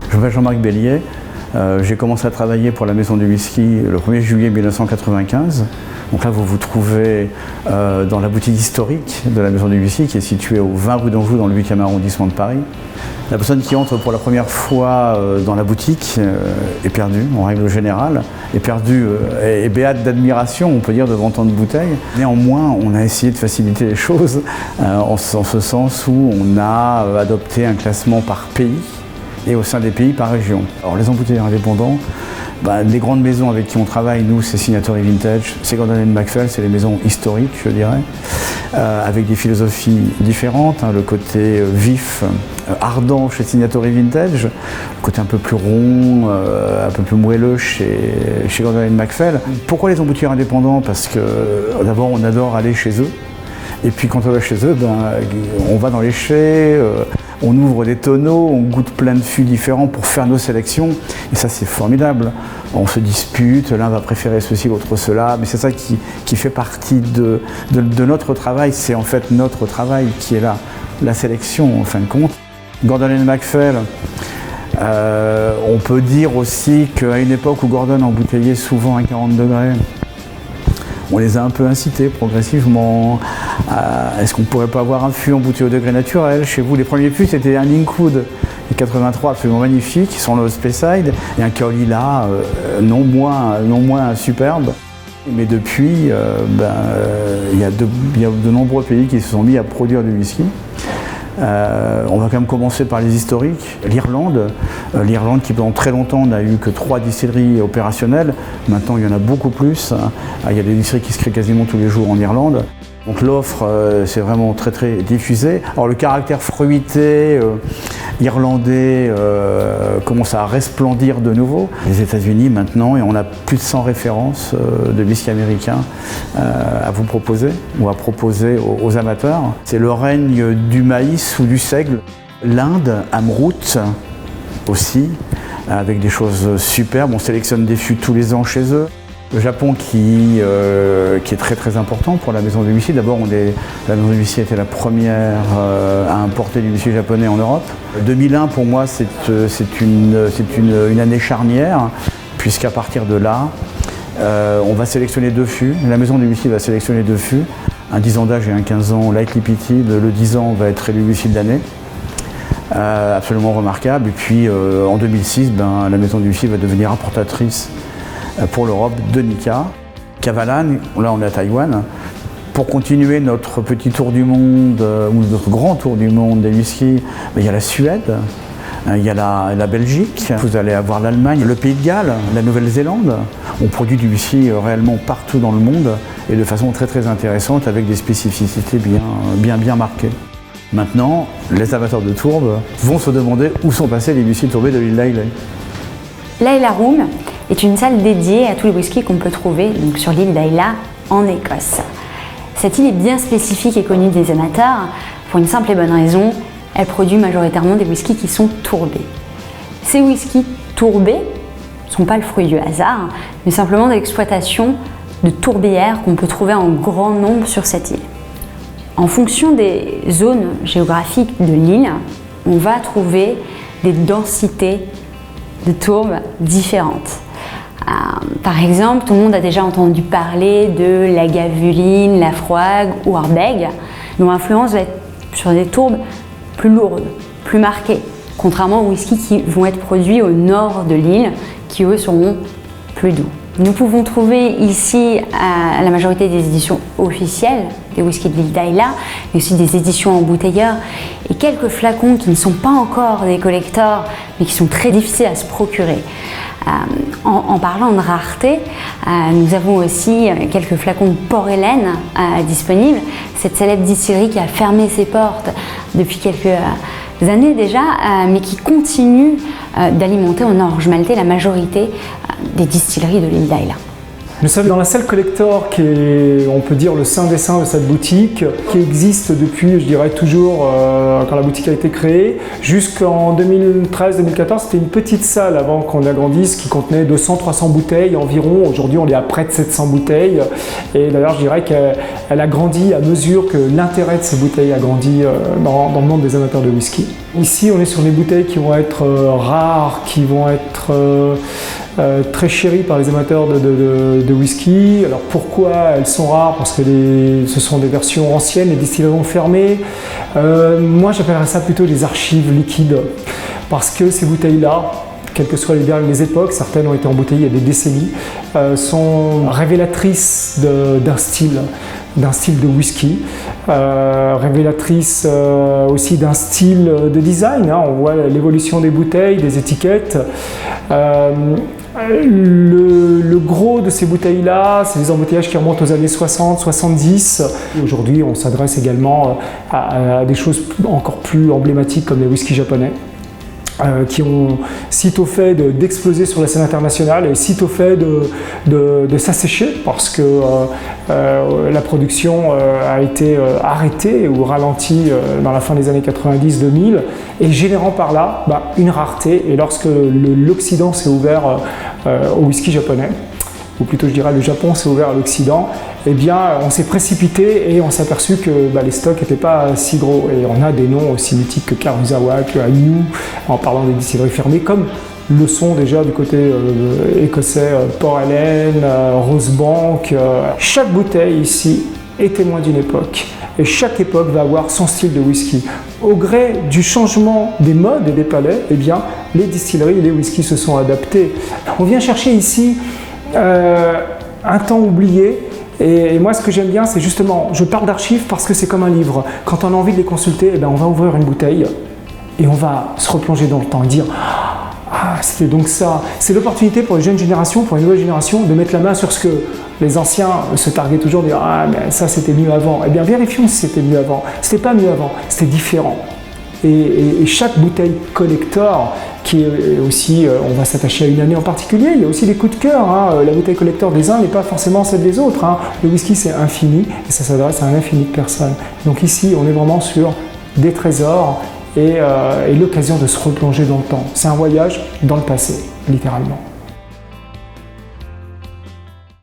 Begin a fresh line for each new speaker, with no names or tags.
Je m'appelle Jean-Marc Bellier. J'ai commencé à travailler pour la Maison du Whisky le 1er juillet 1995. Donc là, vous vous trouvez dans la boutique historique de la Maison du Whisky qui est située au 20 rue d'Anjou dans le 8e arrondissement de Paris. La personne qui entre pour la première fois dans la boutique est perdue, en règle générale, est perdue et béate d'admiration, on peut dire, devant tant de bouteilles. Néanmoins, on a essayé de faciliter les choses en ce sens où on a adopté un classement par pays et au sein des pays par région. Alors les embouteilleurs indépendants, les grandes maisons avec qui on travaille, nous, c'est Signatory Vintage, c'est Gordon & MacPhail, c'est les maisons historiques, je dirais, avec des philosophies différentes, le côté vif, ardent chez Signatory Vintage, le côté un peu plus rond, un peu plus moelleux chez Gordon & MacPhail. Pourquoi les embouteilleurs indépendants? Parce que d'abord, on adore aller chez eux, et puis quand on va chez eux, on va dans les chais, on ouvre des tonneaux, on goûte plein de fûts différents pour faire nos sélections. Et ça, c'est formidable. On se dispute, l'un va préférer ceci, l'autre cela. Mais c'est ça qui fait partie de notre travail. C'est en fait notre travail qui est là, la sélection en fin de compte. Gordon & MacPhail, on peut dire aussi qu'à une époque où Gordon embouteillait souvent à 40 degrés, on les a un peu incités progressivement. Est-ce qu'on ne pourrait pas avoir un fût embouteillé au degré naturel? Chez vous, les premiers fûts, c'était un Linkwood 83 absolument magnifique, qui sont le Speyside, et un Kaolila non moins superbe. Mais depuis, il y a de nombreux pays qui se sont mis à produire du whisky. On va quand même commencer par les historiques. L'Irlande qui pendant très longtemps n'a eu que 3 distilleries opérationnelles. Maintenant, il y en a beaucoup plus. Il y a des distilleries qui se créent quasiment tous les jours en Irlande. Donc l'offre, c'est vraiment très très diffusé. Alors le caractère fruité irlandais commence à resplendir de nouveau. Les États-Unis maintenant, et on a plus de 100 références de whisky américain à vous proposer ou à proposer aux amateurs. C'est le règne du maïs ou du seigle. L'Inde, Amrut aussi, avec des choses superbes. On sélectionne des fûts tous les ans chez eux. Le Japon qui est très très important pour la Maison du Whisky. D'abord, la Maison du Whisky était la première à importer du whisky japonais en Europe. 2001 pour moi c'est une année charnière, puisqu'à partir de là, on va sélectionner 2 fûts. La Maison du Whisky va sélectionner 2 fûts, un 10 ans d'âge et un 15 ans Lightly Peated. Le 10 ans va être élu whisky de l'année. Absolument remarquable. Et puis en 2006, la Maison du Whisky va devenir importatrice pour l'Europe de Nikka. Kavalan, là on est à Taïwan. Pour continuer notre petit tour du monde, ou notre grand tour du monde des whiskies, il y a la Suède, il y a la Belgique, vous allez avoir l'Allemagne, le Pays de Galles, la Nouvelle-Zélande. On produit du whisky réellement partout dans le monde et de façon très très intéressante avec des spécificités bien marquées. Maintenant, les amateurs de tourbe vont se demander où sont passés les whiskies tourbés de l'île d'Islay.
L'Islay Room est une salle dédiée à tous les whiskies qu'on peut trouver donc sur l'île d'Islay en Écosse. Cette île est bien spécifique et connue des amateurs pour une simple et bonne raison, elle produit majoritairement des whiskies qui sont tourbés. Ces whiskies tourbés ne sont pas le fruit du hasard, mais simplement de l'exploitation de tourbières qu'on peut trouver en grand nombre sur cette île. En fonction des zones géographiques de l'île, on va trouver des densités de tourbes différentes. Par exemple, tout le monde a déjà entendu parler de la Lagavulin, la Froag ou Ardbeg, dont l'influence va être sur des tourbes plus lourdes, plus marquées, contrairement aux whiskies qui vont être produits au nord de l'île, qui eux seront plus doux. Nous pouvons trouver ici la majorité des éditions officielles des whiskies de l'île d'Islay, mais aussi des éditions embouteilleurs et quelques flacons qui ne sont pas encore des collectors, mais qui sont très difficiles à se procurer. En parlant de rareté, nous avons aussi quelques flacons de Port-Hélène disponibles. Cette célèbre distillerie qui a fermé ses portes depuis quelques années déjà, mais qui continue d'alimenter en orge maltais la majorité des distilleries de l'île d'Islay.
Nous sommes dans la salle collector qui est, on peut dire, le saint des saints de cette boutique, qui existe depuis, je dirais, toujours quand la boutique a été créée. Jusqu'en 2013-2014, c'était une petite salle avant qu'on agrandisse qui contenait 200-300 bouteilles environ. Aujourd'hui, on est à près de 700 bouteilles. Et d'ailleurs, je dirais qu'elle a grandi à mesure que l'intérêt de ces bouteilles a grandi dans le monde des amateurs de whisky. Ici, on est sur des bouteilles qui vont être rares, qui vont être très chéries par les amateurs de whisky. Alors pourquoi elles sont rares? Parce que ce sont des versions anciennes, les distilleries ont fermé. Moi, j'appellerais ça plutôt des archives liquides, parce que ces bouteilles-là, quelles que soient les époques, certaines ont été embouteillées il y a des décennies, sont révélatrices d'un style de whisky, révélatrice aussi d'un style de design, hein. On voit l'évolution des bouteilles, des étiquettes. Le gros de ces bouteilles-là, c'est des embouteillages qui remontent aux années 60-70. Aujourd'hui, on s'adresse également à des choses encore plus emblématiques comme les whiskies japonais. Qui ont sitôt fait d'exploser sur la scène internationale et sitôt fait de s'assécher parce que la production a été arrêtée ou ralentie dans la fin des années 90-2000 et générant par là une rareté. Et lorsque l'Occident s'est ouvert au whisky japonais, ou plutôt je dirais le Japon s'est ouvert à l'Occident, eh bien on s'est précipité et on s'est aperçu que les stocks n'étaient pas si gros. Et on a des noms aussi mythiques que Karuzawa, que Ainu, en parlant des distilleries fermées, comme le sont déjà du côté écossais Port Ellen, Rosebank. Chaque bouteille ici est témoin d'une époque. Et chaque époque va avoir son style de whisky. Au gré du changement des modes et des palais, eh bien, les distilleries et les whiskies se sont adaptés. On vient chercher ici un temps oublié. Et moi, ce que j'aime bien, c'est justement, je parle d'archives parce que c'est comme un livre. Quand on a envie de les consulter, eh bien, on va ouvrir une bouteille et on va se replonger dans le temps et dire « Ah, c'était donc ça ». C'est l'opportunité pour les jeunes générations, pour les nouvelles générations, de mettre la main sur ce que les anciens se targuaient toujours, de dire « Ah, mais ça, c'était mieux avant ». Eh bien, vérifions si c'était mieux avant. C'était pas mieux avant, c'était différent. Et chaque bouteille collector, qui est aussi, on va s'attacher à une année en particulier, il y a aussi des coups de cœur, hein. La bouteille collector des uns n'est pas forcément celle des autres, hein. Le whisky c'est infini et ça s'adresse à un infini de personnes. Donc ici on est vraiment sur des trésors et l'occasion de se replonger dans le temps. C'est un voyage dans le passé, littéralement.